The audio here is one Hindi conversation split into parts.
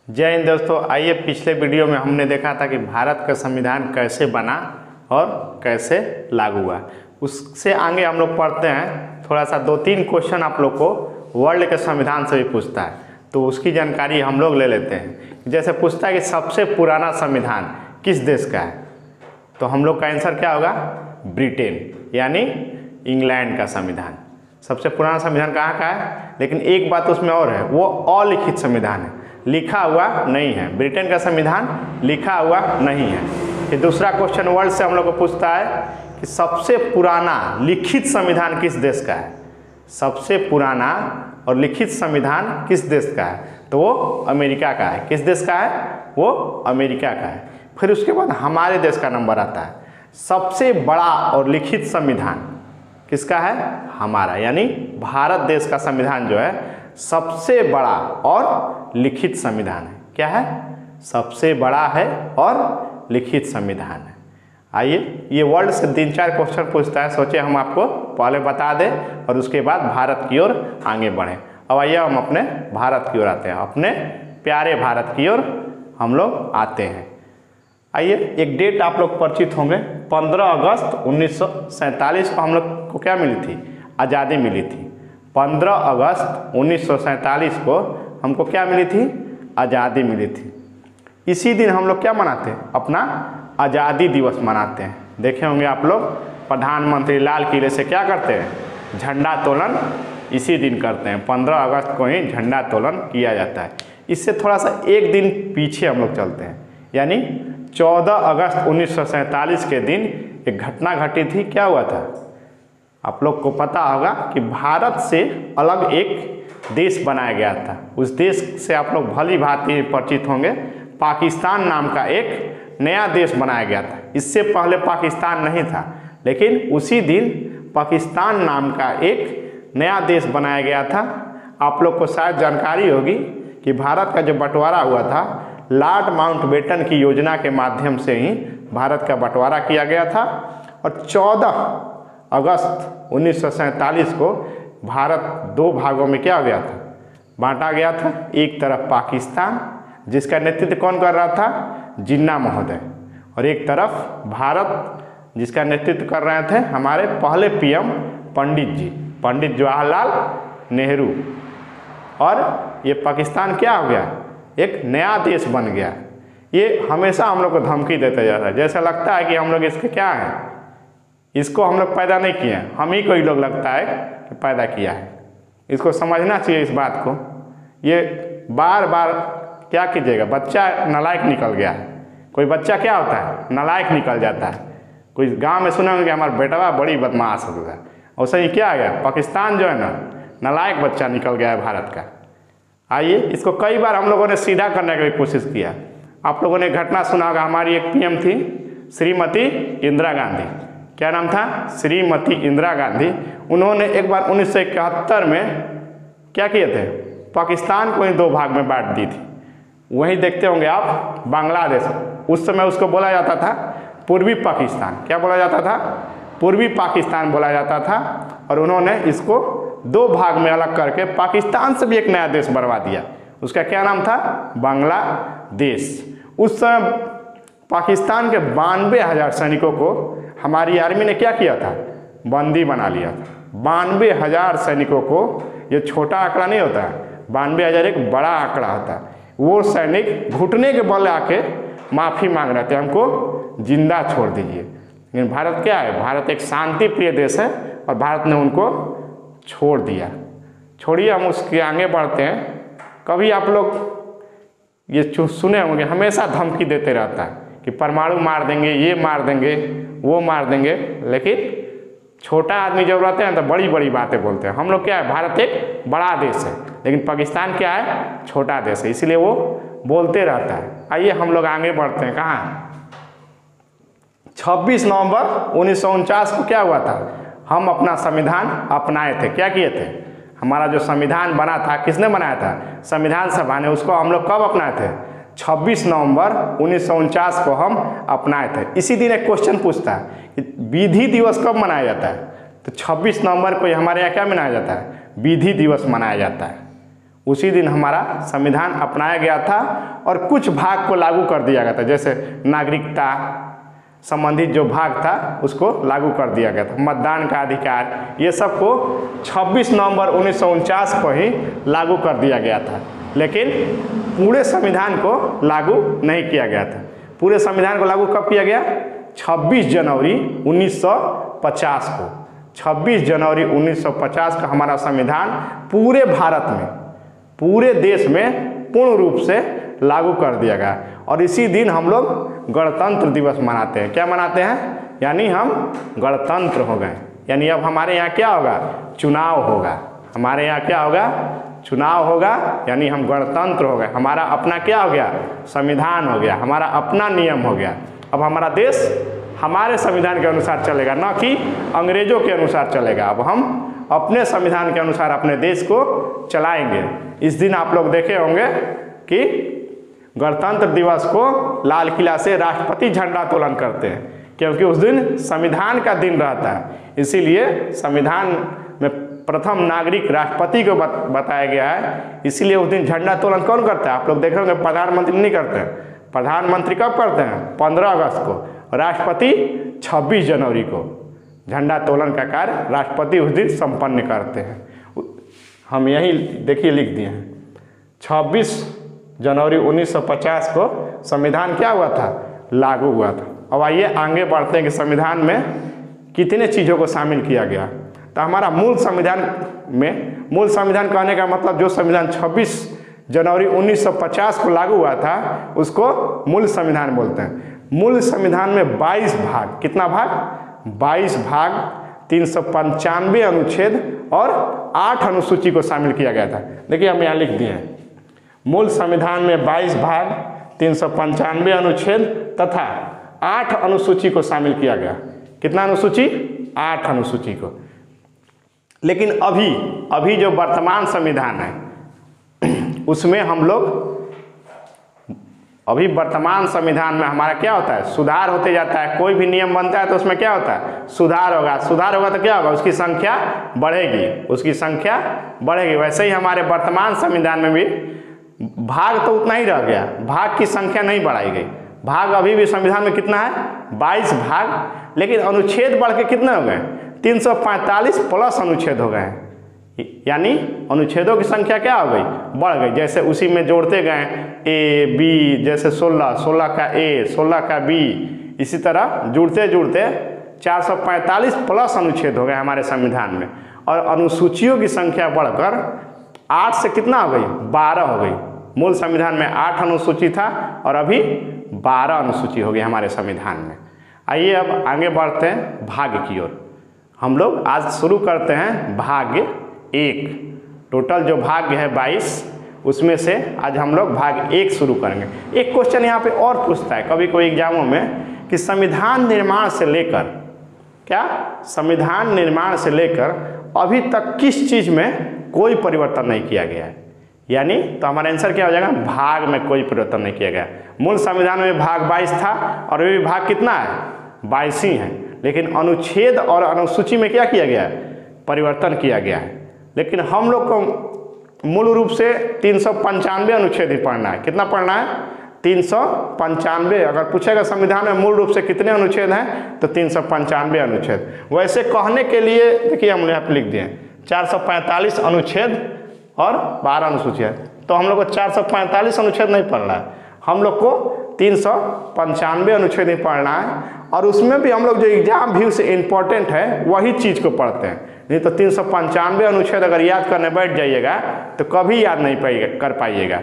जय हिंद दोस्तों। आइए, पिछले वीडियो में हमने देखा था कि भारत का संविधान कैसे बना और कैसे लागू हुआ। उससे आगे हम लोग पढ़ते हैं, थोड़ा सा 2-3 क्वेश्चन आप लोग को वर्ल्ड के संविधान से भी पूछता है, तो उसकी जानकारी हम लोग ले लेते हैं। जैसे पूछता है कि सबसे पुराना संविधान किस देश का है, तो हम लोग का आंसर क्या होगा? ब्रिटेन यानी इंग्लैंड का संविधान। सबसे पुराना संविधान कहाँ का है? लेकिन एक बात उसमें और है, वो अलिखित संविधान है, लिखा हुआ नहीं है। ब्रिटेन का संविधान लिखा हुआ नहीं है। फिर दूसरा क्वेश्चन वर्ल्ड से हम लोग को पूछता है कि सबसे पुराना लिखित संविधान किस देश का है? सबसे पुराना और लिखित संविधान किस देश का है? तो वो अमेरिका का है। किस देश का है? वो अमेरिका का है। फिर उसके बाद हमारे देश का नंबर आता है। सबसे बड़ा और लिखित संविधान किसका है? हमारा, यानी भारत देश का संविधान जो है सबसे बड़ा और लिखित संविधान है। क्या है? सबसे बड़ा है और लिखित संविधान है। आइए, ये वर्ल्ड से 3-4 क्वेश्चन पूछता है, सोचे हम आपको पहले बता दें और उसके बाद भारत की ओर आगे बढ़ें। अब आइए हम अपने भारत की ओर आते हैं, अपने प्यारे भारत की ओर हम लोग आते हैं। आइए, एक डेट आप लोग परिचित होंगे, 15 अगस्त 1947 को हम लोग को क्या मिली थी? आज़ादी मिली थी। 15 अगस्त 1947 को हमको क्या मिली थी? आज़ादी मिली थी। इसी दिन हम लोग क्या मनाते हैं? अपना आज़ादी दिवस मनाते हैं। देखे होंगे आप लोग, प्रधानमंत्री लाल किले से क्या करते हैं? झंडा तोलन इसी दिन करते हैं। 15 अगस्त को ही झंडा तोलन किया जाता है। इससे थोड़ा सा एक दिन पीछे हम लोग चलते हैं, यानी 14 अगस्त 1947 के दिन एक घटना घटी थी। क्या हुआ था? आप लोग को पता होगा कि भारत से अलग एक देश बनाया गया था। उस देश से आप लोग भली भांति परिचित होंगे। पाकिस्तान नाम का एक नया देश बनाया गया था। इससे पहले पाकिस्तान नहीं था, लेकिन उसी दिन पाकिस्तान नाम का एक नया देश बनाया गया था। आप लोग को शायद जानकारी होगी कि भारत का जो बंटवारा हुआ था, लॉर्ड माउंटबेटन की योजना के माध्यम से ही भारत का बंटवारा किया गया था। और 14 अगस्त 1947 को भारत 2 भागों में क्या हो गया था? बांटा गया था। एक तरफ पाकिस्तान, जिसका नेतृत्व कौन कर रहा था? जिन्ना महोदय, और एक तरफ भारत, जिसका नेतृत्व कर रहे थे हमारे पहले पीएम पंडित जी, पंडित जवाहरलाल नेहरू। और ये पाकिस्तान क्या हो गया? एक नया देश बन गया। ये हमेशा हम लोग को धमकी देते जा रहा है, जैसा लगता है कि हम लोग इसके क्या हैं, इसको हम लोग पैदा नहीं किए हैं, हम ही कोई लोग लगता है कि पैदा किया है। इसको समझना चाहिए इस बात को। ये बार बार क्या कीजिएगा, बच्चा नालायक निकल गया है। कोई बच्चा क्या होता है? नालायक निकल जाता है। कोई गांव में सुना होगा कि हमारा बेटवा बड़ी बदमाश होता है, और सही क्या आ गया? पाकिस्तान जो है ना, नालायक बच्चा निकल गया है भारत का। आइए, इसको कई बार हम लोगों ने सीधा करने की कोशिश किया। आप लोगों ने घटना सुना होगा, हमारी एक पीएम थी श्रीमती इंदिरा गांधी। क्या नाम था? श्रीमती इंदिरा गांधी। उन्होंने एक बार 1971 में क्या किए थे? पाकिस्तान को ही 2 भाग में बांट दी थी। वहीं देखते होंगे आप बांग्लादेश, उस समय उसको बोला जाता था पूर्वी पाकिस्तान। क्या बोला जाता था? पूर्वी पाकिस्तान बोला जाता था। और उन्होंने इसको 2 भाग में अलग करके पाकिस्तान से भी एक नया देश बनवा दिया। उसका क्या नाम था? बांग्लादेश। उस समय पाकिस्तान के 92,000 सैनिकों को हमारी आर्मी ने क्या किया था? बंदी बना लिया था। 92,000 सैनिकों को, ये छोटा आंकड़ा नहीं होता है, 92,000 एक बड़ा आंकड़ा होता है। वो सैनिक घुटने के बल आके माफ़ी मांग रहे थे, हमको जिंदा छोड़ दीजिए। लेकिन भारत क्या है? भारत एक शांति प्रिय देश है, और भारत ने उनको छोड़ दिया। छोड़िए, हम उसके आगे बढ़ते हैं। कभी आप लोग ये सुने होंगे, हमेशा धमकी देते रहता है कि परमाणु मार देंगे, ये मार देंगे, वो मार देंगे। लेकिन छोटा आदमी जब रहते हैं तो बड़ी बड़ी बातें बोलते हैं। हम लोग क्या है? भारत एक बड़ा देश है, लेकिन पाकिस्तान क्या है? छोटा देश है, इसलिए वो बोलते रहता है। आइए हम लोग आगे बढ़ते हैं। कहाँ? 26 नवंबर 1949 को क्या हुआ था? हम अपना संविधान अपनाए थे। क्या किए थे? हमारा जो संविधान बना था, किसने बनाया था? संविधान सभा ने। उसको हम लोग कब अपनाए थे? 26 नवंबर 1949 को हम अपनाए थे। इसी दिन एक क्वेश्चन पूछता है कि विधि दिवस कब मनाया जाता है? तो 26 नवंबर को हमारे यहाँ क्या मनाया जाता है? विधि दिवस मनाया जाता है। उसी दिन हमारा संविधान अपनाया गया था और कुछ भाग को लागू कर दिया गया था, जैसे नागरिकता संबंधित जो भाग था उसको लागू कर दिया गया था। मतदान का अधिकार, ये सबको 26 नवंबर 1949 को ही लागू कर दिया गया था, लेकिन पूरे संविधान को लागू नहीं किया गया था। पूरे संविधान को लागू कब किया गया? 26 जनवरी 1950 को। 26 जनवरी 1950 का हमारा संविधान पूरे भारत में, पूरे देश में पूर्ण रूप से लागू कर दिया गया। और इसी दिन हम लोग गणतंत्र दिवस मनाते हैं। क्या मनाते हैं? यानी हम गणतंत्र हो गए। यानी अब हमारे यहाँ क्या होगा? चुनाव होगा। हमारे यहाँ क्या होगा? चुनाव होगा, यानी हम गणतंत्र हो गए। हमारा अपना क्या हो गया? संविधान हो गया, हमारा अपना नियम हो गया। अब हमारा देश हमारे संविधान के अनुसार चलेगा, ना कि अंग्रेजों के अनुसार चलेगा। अब हम अपने संविधान के अनुसार अपने देश को चलाएंगे। इस दिन आप लोग देखे होंगे कि गणतंत्र दिवस को लाल किला से राष्ट्रपति झंडोत्तोलन करते हैं, क्योंकि उस दिन संविधान का दिन रहता है। इसीलिए संविधान में प्रथम नागरिक राष्ट्रपति को बताया गया है। इसीलिए उस दिन झंडोत्तोलन कौन करता है? आप लोग देख रहे होंगे, प्रधानमंत्री नहीं करते हैं। प्रधानमंत्री कब करते हैं? 15 अगस्त को। राष्ट्रपति 26 जनवरी को। झंडोत्तोलन का कार्य राष्ट्रपति उस दिन संपन्न करते हैं। हम यही देखिए लिख दिए हैं, 26 जनवरी 1950 को संविधान क्या हुआ था? लागू हुआ था। अब आइए आगे बढ़ते हैं कि संविधान में कितने चीज़ों को शामिल किया गया। तो हमारा मूल संविधान में, मूल संविधान कहने का मतलब जो संविधान 26 जनवरी 1950 को लागू हुआ था उसको मूल संविधान बोलते हैं। मूल संविधान में 22 भाग, कितना भाग? 22 भाग, 395 अनुच्छेद और 8 अनुसूची को शामिल किया गया था। देखिए हम यहाँ लिख दिए हैं, मूल संविधान में 22 भाग, 395 अनुच्छेद तथा 8 अनुसूची को शामिल किया गया। कितना अनुसूची? 8 अनुसूची को। लेकिन अभी जो वर्तमान संविधान है उसमें हम लोग, अभी वर्तमान संविधान में हमारा क्या होता है? सुधार होते जाता है। कोई भी नियम बनता है तो उसमें क्या होता है? सुधार होगा। सुधार होगा तो क्या होगा? उसकी संख्या बढ़ेगी, उसकी संख्या बढ़ेगी। वैसे ही हमारे वर्तमान संविधान में भी भाग तो उतना ही रह गया, भाग की संख्या नहीं बढ़ाई गई। भाग अभी भी संविधान में कितना है? 22 भाग, लेकिन अनुच्छेद बढ़ के कितने हो गए? 345 प्लस अनुच्छेद हो गए हैं। यानी अनुच्छेदों की संख्या क्या हो गई? बढ़ गई। जैसे उसी में जोड़ते गए ए बी, जैसे 16 का ए, 16 का बी, इसी तरह जुड़ते जुड़ते 445 प्लस अनुच्छेद हो गए हमारे संविधान में। और अनुसूचियों की संख्या बढ़कर 8 से कितना हो गई? 12 हो गई। मूल संविधान में 8 अनुसूची था और अभी 12 अनुसूची हो गई हमारे संविधान में। आइए अब आगे बढ़ते हैं भाग की ओर। हम लोग आज शुरू करते हैं भाग 1। टोटल जो भाग है 22, उसमें से आज हम लोग भाग 1 शुरू करेंगे। एक क्वेश्चन यहाँ पे और पूछता है कभी कोई एग्जामों में कि संविधान निर्माण से लेकर, क्या संविधान निर्माण से लेकर अभी तक किस चीज़ में कोई परिवर्तन नहीं किया गया है? यानी तो हमारा आंसर क्या हो जाएगा? भाग में कोई परिवर्तन नहीं किया गया। मूल संविधान में भाग 22 था और अभी भाग कितना है? 22 ही है। लेकिन अनुच्छेद और अनुसूची में क्या किया गया है? परिवर्तन किया गया है। लेकिन हम लोग को मूल रूप से 395 अनुच्छेद ही पढ़ना है। कितना पढ़ना है? 395। अगर पूछेगा संविधान में मूल रूप से कितने अनुच्छेद हैं तो 395 अनुच्छेद। वैसे कहने के लिए देखिए हम यहाँ पे लिख दिए 445 अनुच्छेद और 12 अनुसूची है, तो हम लोग को 445 अनुच्छेद नहीं पढ़ना है, हम लोग को 395 अनुच्छेद ही पढ़ना है। और उसमें भी हम लोग जो एग्जाम व्यू से इम्पोर्टेंट है वही चीज़ को पढ़ते हैं। नहीं तो 395 अनुच्छेद अगर याद करने बैठ जाइएगा तो कभी याद नहीं कर पाइएगा।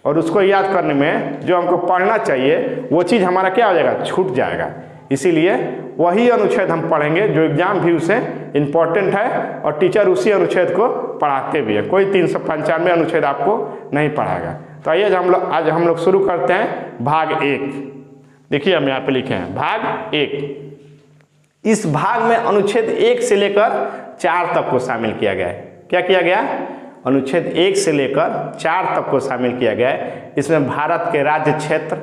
और उसको याद करने में जो हमको पढ़ना चाहिए वो चीज़ हमारा क्या हो जाएगा? छूट जाएगा। इसीलिए वही अनुच्छेद हम पढ़ेंगे जो एग्जाम व्यू से इम्पोर्टेंट है और टीचर उसी अनुच्छेद को पढ़ाते भी है। कोई 395 अनुच्छेद आपको नहीं पढ़ाएगा। तो आइए आज हम लोग शुरू करते हैं भाग 1। देखिए हम यहाँ पे लिखे हैं भाग 1। इस भाग में अनुच्छेद 1 से लेकर 4 तक को शामिल किया गया है। क्या किया गया? अनुच्छेद 1 से लेकर 4 तक को शामिल किया गया है। इसमें भारत के राज्य क्षेत्र,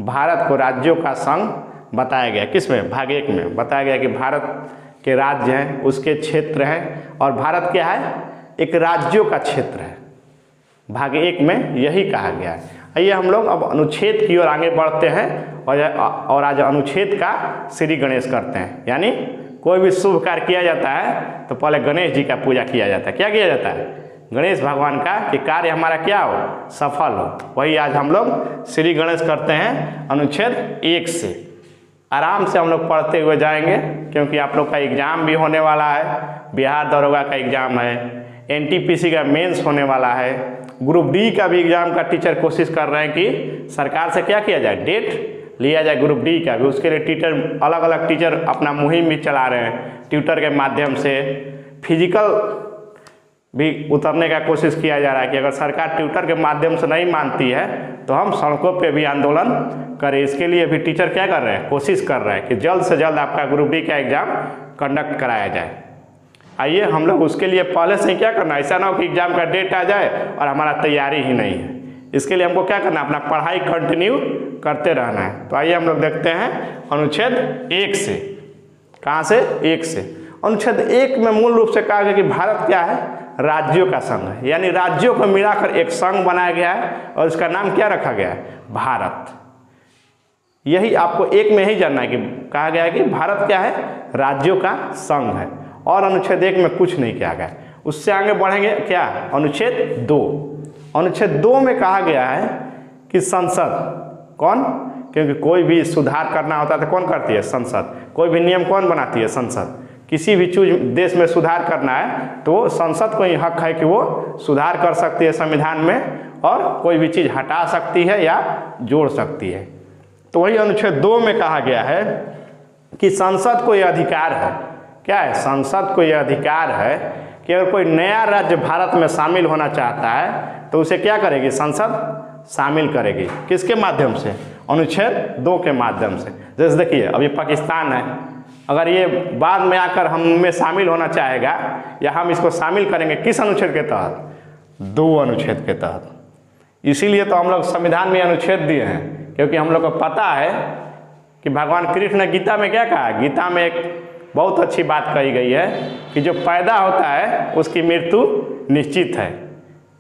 भारत को राज्यों का संघ बताया गया। किसमें? भाग 1 में बताया गया कि भारत के राज्य हैं, उसके क्षेत्र हैं। और भारत क्या है? एक राज्यों का क्षेत्र है। भाग 1 में यही कहा गया है। आइए हम लोग अब अनुच्छेद की ओर आगे बढ़ते हैं और आज अनुच्छेद का श्री गणेश करते हैं। यानी कोई भी शुभ कार्य किया जाता है तो पहले गणेश जी का पूजा किया जाता है। क्या किया जाता है? गणेश भगवान का, कि कार्य हमारा क्या हो, सफल हो। वही आज हम लोग श्री गणेश करते हैं अनुच्छेद 1 से। आराम से हम लोग पढ़ते हुए जाएंगे, क्योंकि आप लोग का एग्जाम भी होने वाला है। बिहार दरोगा का एग्जाम है, NTPC का मेंस होने वाला है, ग्रुप डी का भी एग्जाम का टीचर कोशिश कर रहे हैं कि सरकार से क्या किया जाए, डेट लिया जाए ग्रुप डी का भी। उसके लिए टीचर अलग अलग टीचर अपना मुहिम भी चला रहे हैं, ट्विटर के माध्यम से। फिजिकल भी उतरने का कोशिश किया जा रहा है कि अगर सरकार ट्विटर के माध्यम से नहीं मानती है तो हम सड़कों पे भी आंदोलन करें। इसके लिए भी टीचर क्या कर रहे हैं, कोशिश कर रहे हैं कि जल्द से जल्द आपका ग्रुप डी का एग्जाम कंडक्ट कराया जाए। आइए हम लोग उसके लिए पहले से ही क्या करना है, ऐसा ना हो कि एग्जाम का डेट आ जाए और हमारा तैयारी ही नहीं है। इसके लिए हमको क्या करना है, अपना पढ़ाई कंटिन्यू करते रहना है। तो आइए हम लोग देखते हैं अनुच्छेद 1 से। कहाँ से? 1 से। अनुच्छेद 1 में मूल रूप से कहा गया कि भारत क्या है, राज्यों का संघ है। यानी राज्यों को मिलाकर एक संघ बनाया गया है और इसका नाम क्या रखा गया है, भारत। यही आपको 1 में ही जानना है कि कहा गया है कि भारत क्या है, राज्यों का संघ है। और अनुच्छेद 1 में कुछ नहीं किया गया। उससे आगे बढ़ेंगे क्या, अनुच्छेद 2। अनुच्छेद 2 में कहा गया है कि संसद कौन, क्योंकि कोई भी सुधार करना होता है तो कौन करती है, संसद। कोई भी नियम कौन बनाती है, संसद। किसी भी चीज देश में सुधार करना है तो संसद को ही हक है कि वो सुधार कर सकती है संविधान में, और कोई भी चीज़ हटा सकती है या जोड़ सकती है। तो वही अनुच्छेद 2 में कहा गया है कि संसद को यह अधिकार है, क्या है, संसद को यह अधिकार है कि अगर कोई नया राज्य भारत में शामिल होना चाहता है तो उसे क्या करेगी, संसद शामिल करेगी। किसके माध्यम से, अनुच्छेद 2 के माध्यम से। जैसे देखिए अभी पाकिस्तान है, अगर ये बाद में आकर हम में शामिल होना चाहेगा या हम इसको शामिल करेंगे किस अनुच्छेद के तहत, 2 अनुच्छेद के तहत। इसीलिए तो हम लोग संविधान में अनुच्छेद दिए हैं, क्योंकि हम लोग को पता है कि भगवान कृष्ण ने गीता में क्या कहा। गीता में एक बहुत अच्छी बात कही गई है कि जो पैदा होता है उसकी मृत्यु निश्चित है।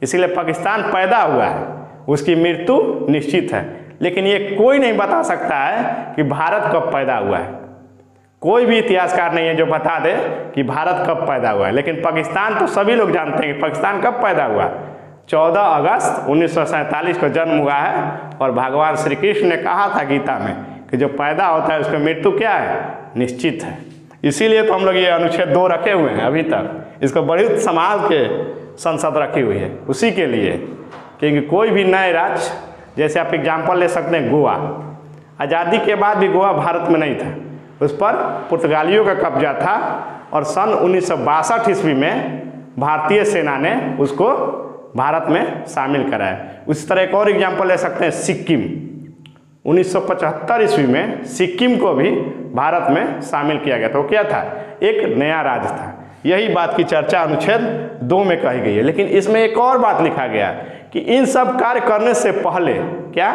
इसीलिए पाकिस्तान पैदा हुआ है, उसकी मृत्यु निश्चित है। लेकिन ये कोई नहीं बता सकता है कि भारत कब पैदा हुआ है। कोई भी इतिहासकार नहीं है जो बता दे कि भारत कब पैदा हुआ है। लेकिन पाकिस्तान तो सभी लोग जानते हैं कि पाकिस्तान कब पैदा हुआ। 14 अगस्त 1947 को जन्म हुआ है, और भगवान श्री कृष्ण ने कहा था गीता में कि जो पैदा होता है उसकी मृत्यु क्या है, निश्चित है। इसीलिए तो हम लोग ये अनुच्छेद 2 रखे हुए हैं अभी तक। इसको बड़ी संभाल के संसद रखी हुई है उसी के लिए, क्योंकि कोई भी नए राज्य, जैसे आप एग्जाम्पल ले सकते हैं गोवा, आज़ादी के बाद भी गोवा भारत में नहीं था, उस पर पुर्तगालियों का कब्जा था, और सन 1962 ईस्वी में भारतीय सेना ने उसको भारत में शामिल कराया। उस तरह एक और एग्जाम्पल ले सकते हैं सिक्किम। 1975 ईस्वी में सिक्किम को भी भारत में शामिल किया गया था। वो क्या था, एक नया राज्य था। यही बात की चर्चा अनुच्छेद 2 में कही गई है। लेकिन इसमें एक और बात लिखा गया कि इन सब कार्य करने से पहले, क्या,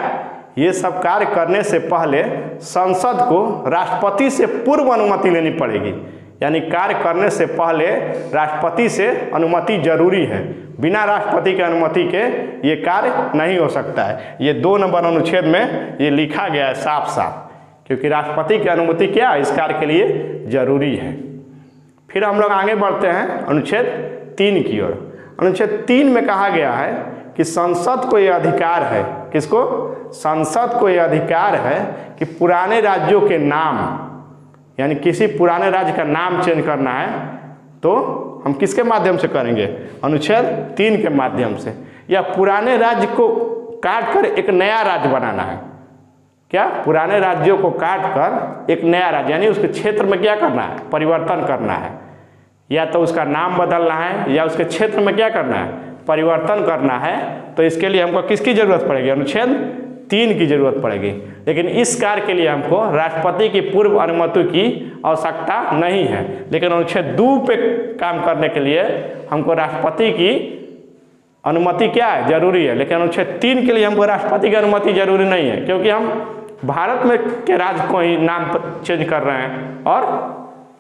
ये सब कार्य करने से पहले संसद को राष्ट्रपति से पूर्व अनुमति लेनी पड़ेगी। यानी कार्य करने से पहले राष्ट्रपति से अनुमति जरूरी है। बिना राष्ट्रपति की अनुमति के ये कार्य नहीं हो सकता है। ये 2 नंबर अनुच्छेद में ये लिखा गया है साफ साफ, क्योंकि राष्ट्रपति की अनुमति क्या इस कार्य के लिए जरूरी है। फिर हम लोग आगे बढ़ते हैं अनुच्छेद 3 की ओर। अनुच्छेद 3 में कहा गया है कि संसद को यह अधिकार है, किसको, संसद को यह अधिकार है कि पुराने राज्यों के नाम, यानी किसी पुराने राज्य का नाम चेंज करना है तो हम किसके माध्यम से करेंगे, अनुच्छेद 3 के माध्यम से। या पुराने राज्य को काट कर एक नया राज्य बनाना है, क्या, पुराने राज्यों को काट कर एक नया राज्य, यानी उसके क्षेत्र में क्या करना है, परिवर्तन करना है। या तो उसका नाम बदलना है या उसके क्षेत्र में क्या करना है, परिवर्तन करना है। तो इसके लिए हमको किसकी जरूरत पड़ेगी, अनुच्छेद 3 की जरूरत पड़ेगी। लेकिन इस कार्य के लिए हमको राष्ट्रपति की पूर्व अनुमति की आवश्यकता नहीं है। लेकिन अनुच्छेद 2 पे काम करने के लिए हमको राष्ट्रपति की अनुमति क्या है, जरूरी है। लेकिन अनुच्छेद 3 के लिए हमको राष्ट्रपति की अनुमति जरूरी नहीं है, क्योंकि हम भारत में के राज्य को ही नाम चेंज कर रहे हैं और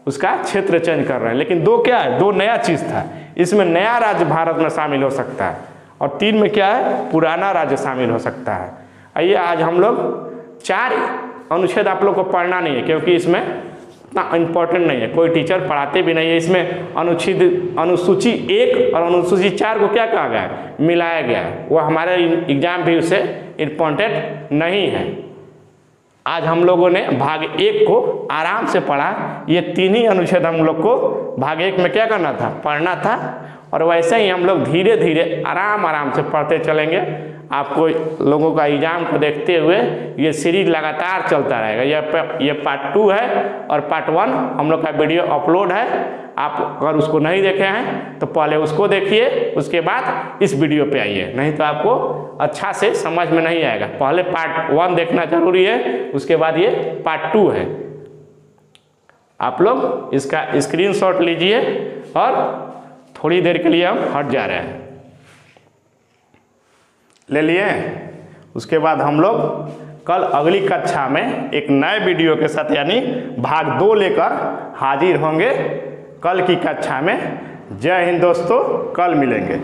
उसका क्षेत्र चेंज कर रहे हैं। लेकिन 2 क्या है, 2 नया चीज़ था। इसमें नया राज्य भारत में शामिल हो सकता है और 3 में क्या है, पुराना राज्य शामिल हो सकता है। आइए आज हम लोग 4 अनुच्छेद आप लोग को पढ़ना नहीं है, क्योंकि इसमें इतना इम्पोर्टेंट नहीं है, कोई टीचर पढ़ाते भी नहीं है। इसमें अनुसूची 1 और अनुसूची 4 को क्या कहा गया है, मिलाया गया है। वो हमारे एग्जाम भी उससे इम्पोर्टेंट नहीं है। आज हम लोगों ने भाग 1 को आराम से पढ़ा। ये 3 ही अनुच्छेद हम लोग को भाग 1 में क्या करना था, पढ़ना था। और वैसे ही हम लोग धीरे धीरे आराम से पढ़ते चलेंगे। आपको लोगों का एग्जाम को देखते हुए ये सीरीज लगातार चलता रहेगा। ये पार्ट 2 है और पार्ट 1 हम लोग का वीडियो अपलोड है। आप अगर उसको नहीं देखे हैं तो पहले उसको देखिए, उसके बाद इस वीडियो पे आइए, नहीं तो आपको अच्छा से समझ में नहीं आएगा। पहले पार्ट 1 देखना जरूरी है, उसके बाद ये पार्ट 2 है। आप लोग इसका स्क्रीनशॉट लीजिए और थोड़ी देर के लिए हम हट जा रहे हैं। ले लिए। उसके बाद हम लोग कल अगली कक्षा में एक नए वीडियो के साथ यानी भाग 2 लेकर हाजिर होंगे कल की कक्षा में। जय हिंद दोस्तों, कल मिलेंगे।